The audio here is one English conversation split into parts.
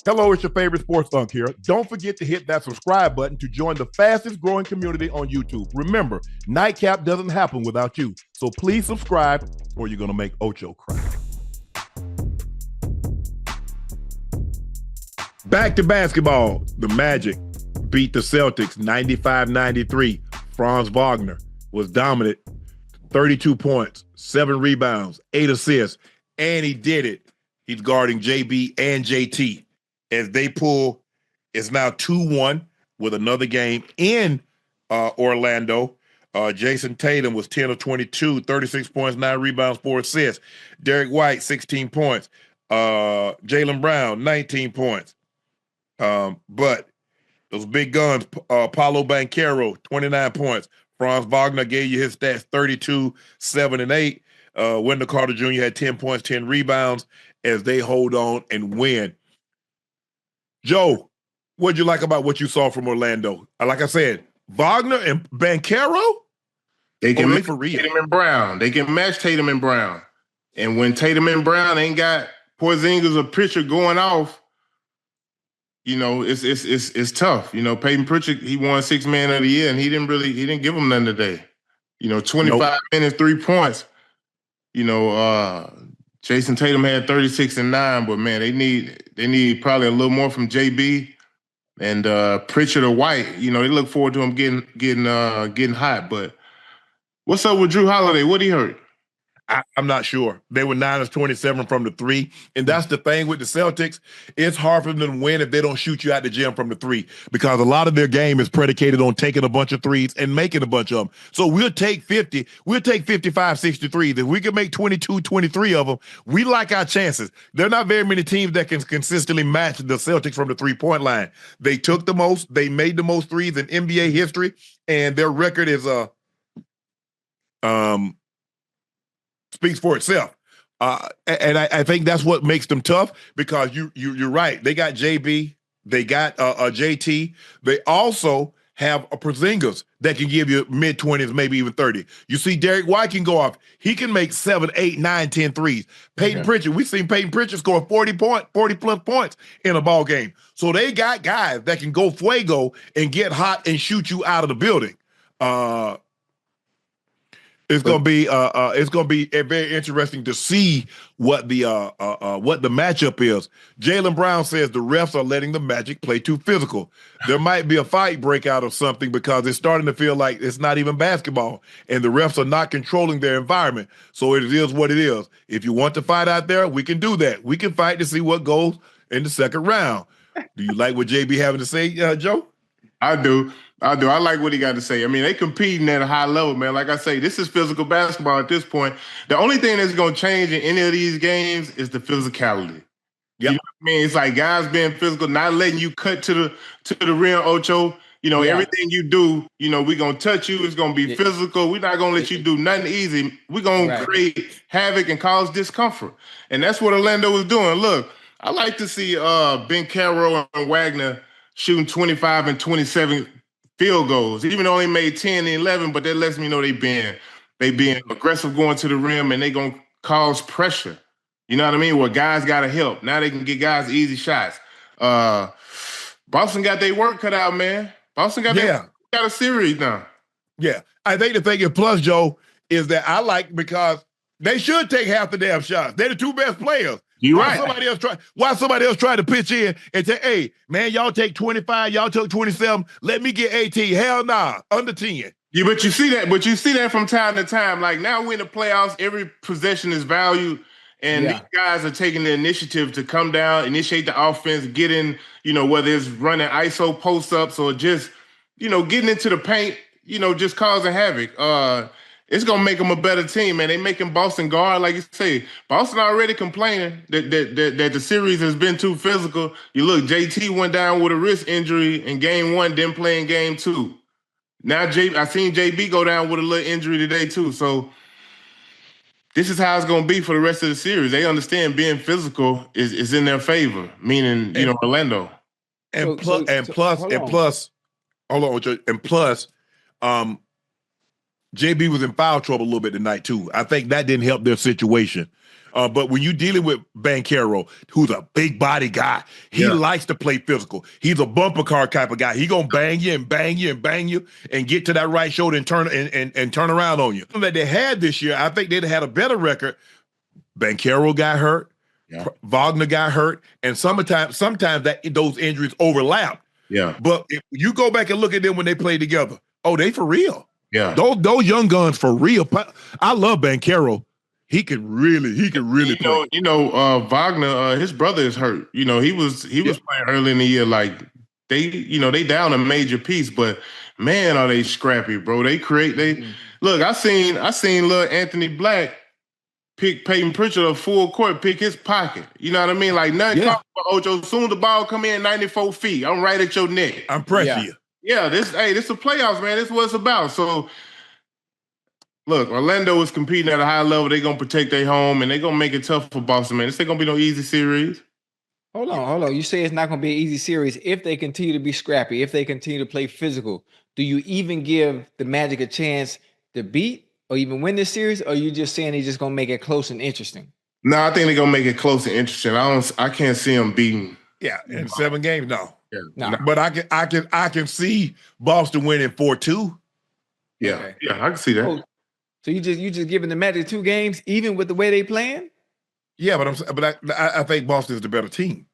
Hello, it's your favorite sports Unc here. Don't forget to hit that subscribe button to join the fastest growing community on YouTube. Remember, Nightcap doesn't happen without you. So please subscribe or you're going to make Ocho cry. Back to basketball. The Magic beat the Celtics 95-93. Franz Wagner was dominant. 32 points, 7 rebounds, 8 assists, and he did it. He's guarding JB and JT. As they pull, it's now 2-1 with another game in Orlando. Jason Tatum was 10 of 22, 36 points, 9 rebounds, 4 assists. Derek White, 16 points. Jaylen Brown, 19 points. But those big guns, Paolo Banchero, 29 points. Franz Wagner gave you his stats, 32, 7, and 8. Wendell Carter Jr. had 10 points, 10 rebounds as they hold on and win. Joe, what'd you like about what you saw from Orlando? Like I said, Wagner and Banchero? They can mix Tatum and Brown. They can match Tatum and Brown. And when Tatum and Brown ain't got Porzingis or Pritchard going off, you know, it's tough. You know, Peyton Pritchard, he won 6th Man of the Year, and he didn't give him none today. You know, 25 minutes, 3 points. You know, Jason Tatum had 36 and 9, but man, they need probably a little more from JB and Pritchard or White. You know, they look forward to him getting hot. But what's up with Drew Holiday? What he hurt? I'm not sure. They were 9 of 27 from the 3. And that's the thing with the Celtics. It's hard for them to win if they don't shoot you out the gym from the 3, because a lot of their game is predicated on taking a bunch of threes and making a bunch of them. So we'll take 50. We'll take 55, 63s. If we can make 22, 23 of them, we like our chances. There are not very many teams that can consistently match the Celtics from the 3-point line. They took the most. They made the most threes in NBA history. And their record is speaks for itself. And I think that's what makes them tough, because you're right. They got JB, they got JT. They also have a Porzingis that can give you mid-20s, maybe even 30. You see Derek White can go off. He can make 7, 8, 9, 10 threes. Peyton Pritchard, we've seen Peyton Pritchard score 40-plus points in a ball game. So they got guys that can go fuego and get hot and shoot you out of the building. It's gonna be very interesting to see what the matchup is. Jaylen Brown says the refs are letting the Magic play too physical. There might be a fight breakout or something, because it's starting to feel like it's not even basketball, and the refs are not controlling their environment. So it is what it is. If you want to fight out there, we can do that. We can fight to see what goes in the second round. Do you like what JB having to say, Joe? I do. I like what he got to say. I mean, they competing at a high level, man. Like I say, this is physical basketball at this point. The only thing that's going to change in any of these games is the physicality. Yep. You know what I mean? It's like guys being physical, not letting you cut to the rim, Ocho. You know, everything you do, you know, we're going to touch you. It's going to be physical. We're not going to let you do nothing easy. We're going to create havoc and cause discomfort. And that's what Orlando was doing. Look, I like to see Banchero and Wagner shooting 25 and 27 field goals, even though they made 10 and 11, but that lets me know they being aggressive going to the rim, and they going to cause pressure. You know what I mean? Where guys got to help. Now they can get guys easy shots. Boston got their work cut out, man. Boston got a series now. Yeah. I think the thing, plus, Joe, is that I like, because they should take half the damn shots. They're the two best players. You're right. Why somebody else try to pitch in and say, hey, man, y'all take 25, y'all took 27, let me get 18. Hell nah, under 10. Yeah, but you see that from time to time. Like, now we're in the playoffs, every possession is valued, and these guys are taking the initiative to come down, initiate the offense, get in, you know, whether it's running ISO post-ups or just, you know, getting into the paint, you know, just causing havoc. It's going to make them a better team, man. They making Boston guard, like you say. Boston already complaining that the series has been too physical. You look, JT went down with a wrist injury in game 1, didn't play in game 2. Now I seen JB go down with a little injury today too. So this is how it's going to be for the rest of the series. They understand being physical is in their favor, meaning, you know, Orlando. And plus, JB was in foul trouble a little bit tonight too. I think that didn't help their situation. But when you're dealing with Banchero, who's a big body guy, he likes to play physical. He's a bumper car type of guy. He gonna bang you and bang you and bang you and get to that right shoulder and turn around on you. That they had this year, I think they'd had a better record. Banchero got hurt, Wagner got hurt, and sometimes that those injuries overlap. Yeah. But if you go back and look at them when they played together, they for real. Yeah. Those young guns for real. I love Banchero. He could really play. Wagner, his brother is hurt. He was playing early in the year. Like they down a major piece, but man, are they scrappy, bro. Look, I seen little Anthony Black pick Peyton Pritchard a full court, pick his pocket. You know what I mean? Like nothing talking about Ocho. Soon as the ball come in 94 feet, I'm right at your neck. I'm pressing you. Yeah, this the playoffs, man. This is what it's about. So, look, Orlando is competing at a high level. They're going to protect their home, and they're going to make it tough for Boston, man. This ain't going to be no easy series. Hold on. You say it's not going to be an easy series if they continue to be scrappy, if they continue to play physical. Do you even give the Magic a chance to beat or even win this series, or are you just saying they're just going to make it close and interesting? No, I think they're going to make it close and interesting. I can't see them beating. Yeah, in 7 games, no. Yeah. No. But I can see Boston winning 4-2. Yeah. Okay. Yeah, I can see that. Oh, so you just giving the Magic 2 games, even with the way they playing? Yeah, but I think Boston is the better team.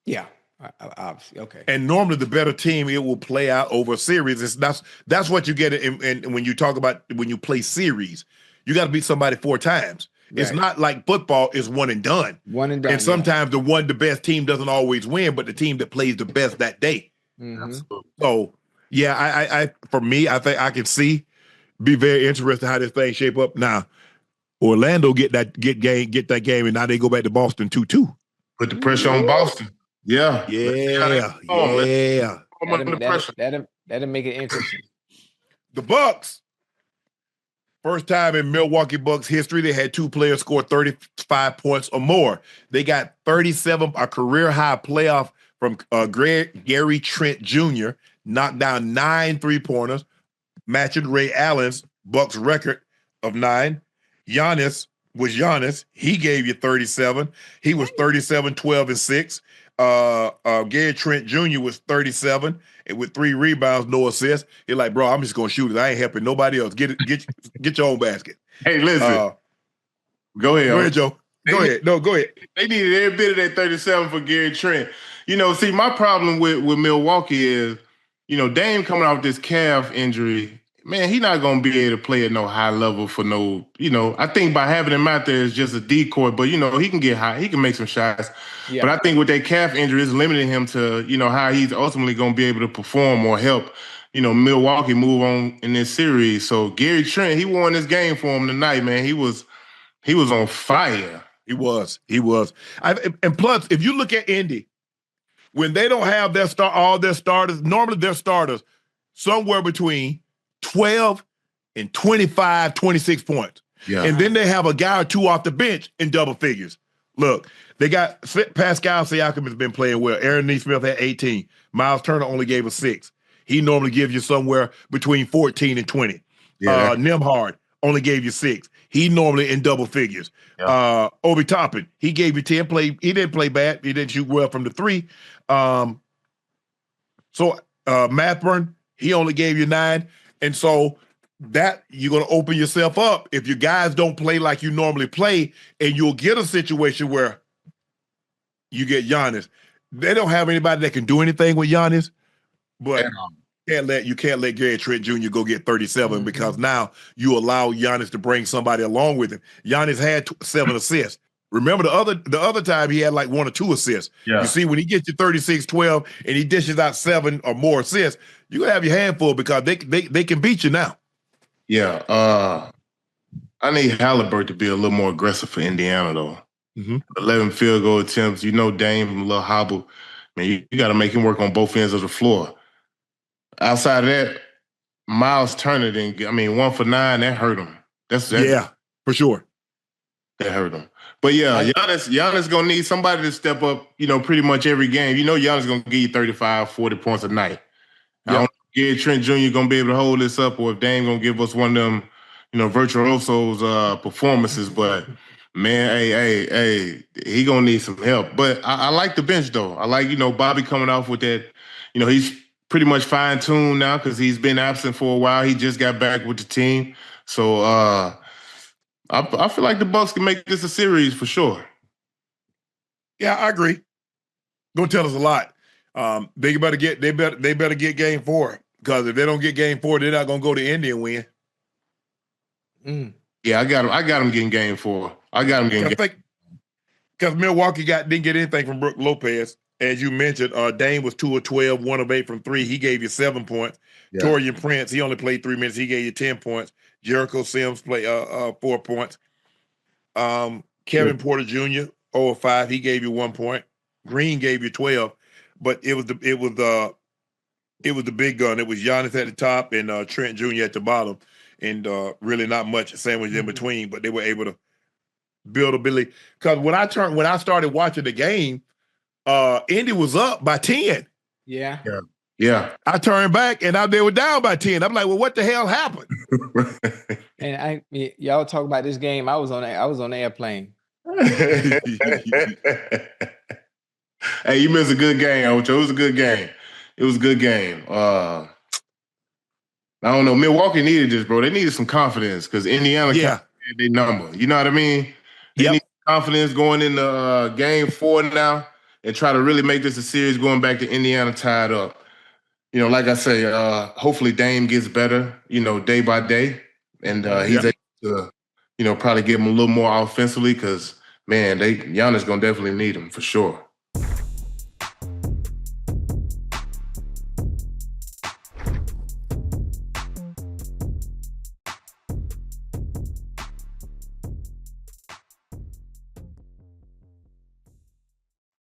Yeah, obviously. Okay. And normally the better team, it will play out over a series. That's what you get in when you talk about when you play series. You got to beat somebody 4 times. Right. It's not like football is one and done. One and done. And sometimes the best team doesn't always win, but the team that plays the best that day. Mm-hmm. So yeah, I for me, I think I can be very interested how this thing shape up. Now, Orlando get that game, and now they go back to Boston 2-2. Put the pressure on Boston. Yeah. That'll make it interesting. The Bucks. First time in Milwaukee Bucks history, they had 2 players score 35 points or more. They got 37, a career high playoff from Gary Trent Jr., knocked down 9 3-pointers, matching Ray Allen's Bucks record of 9. Giannis. He gave you 37. He was 37, 12, and 6. Gary Trent Jr. was 37 and with 3 rebounds, no assists. He's like, bro, I'm just gonna shoot it. I ain't helping nobody else. Get your own basket. Hey, listen. Go ahead, Joe. Go ahead. No, go ahead. They needed every bit of that 37 for Gary Trent. See, my problem with Milwaukee is, Dame coming off this calf injury. Man, he's not going to be able to play at no high level for no, I think by having him out there is just a decoy, but, he can get high. He can make some shots. Yeah. But I think with that calf injury, it's limiting him to, how he's ultimately going to be able to perform or help, Milwaukee move on in this series. So Gary Trent, he won this game for him tonight, man. He was on fire. He was. And plus, if you look at Indy, when they don't have all their starters, normally their starters somewhere between 12 and 25, 26 points. Yeah. And then they have a guy or 2 off the bench in double figures. Look, they got Pascal Siakam has been playing well. Aaron Nesmith had 18. Miles Turner only gave us 6. He normally gives you somewhere between 14 and 20. Yeah. Nembhard only gave you 6. He normally in double figures. Yeah. Obi Toppin, he gave you 10. He didn't play bad. He didn't shoot well from the 3. Mathburn, he only gave you 9. And so that you're going to open yourself up if your guys don't play like you normally play, and you'll get a situation where you get Giannis. They don't have anybody that can do anything with Giannis, but you can't let Gary Trent Jr. go get 37 because now you allow Giannis to bring somebody along with him. Giannis had 7 assists. Remember the other time he had like 1 or 2 assists. Yeah. You see, when he gets you 36, 12, and he dishes out 7 or more assists, you're gonna have your handful because they can beat you now. Yeah. I need Halliburton to be a little more aggressive for Indiana though. Mm-hmm. 11 field goal attempts. Dame, a little hobble. Man, you got to make him work on both ends of the floor. Outside of that, Miles Turner didn't get. 1 for 9. That hurt him. That's for sure. That hurt him. But yeah, Giannis gonna need somebody to step up. Pretty much every game. Giannis gonna give you 35, 40 points a night. I don't know if Gary Trent Jr. gonna be able to hold this up, or if Dame gonna give us one of them, virtuosos performances. But Man, hey, he gonna need some help. But I like the bench though. I like, Bobby coming off with that. He's pretty much fine-tuned now because he's been absent for a while. He just got back with the team. So I feel like the Bucks can make this a series for sure. Yeah, I agree. Gonna tell us a lot. They better get game 4 because if they don't get game 4, they're not gonna go to Indy and win. Yeah, I got him getting game 4. I got him getting game. Because Milwaukee didn't get anything from Brook Lopez. As you mentioned, Dame was 2 of 12, 1 of 8 from 3. He gave you 7 points. Yeah. Torian Prince, he only played 3 minutes. He gave you 10 points. Jericho Sims played 4 points. Kevin Porter Jr. 0 of 5. He gave you 1 point. Green gave you 12, but it was the big gun. It was Giannis at the top and Trent Jr. at the bottom, and really not much sandwich in between. But they were able to build ability. Because when I started watching the game, Indy was up by 10. Yeah. I turned back and they were down by 10. I'm like, well, what the hell happened? And y'all talk about this game. I was on the airplane. Hey, you missed a good game, Ocho. It was a good game. I don't know. Milwaukee needed this, bro. They needed some confidence because Indiana had their number. You know what I mean? They need confidence going into game 4 now and try to really make this a series going back to Indiana tied up. Like I say, hopefully Dame gets better, day by day. And he's able to, probably give him a little more offensively because, man, Giannis going to definitely need him for sure.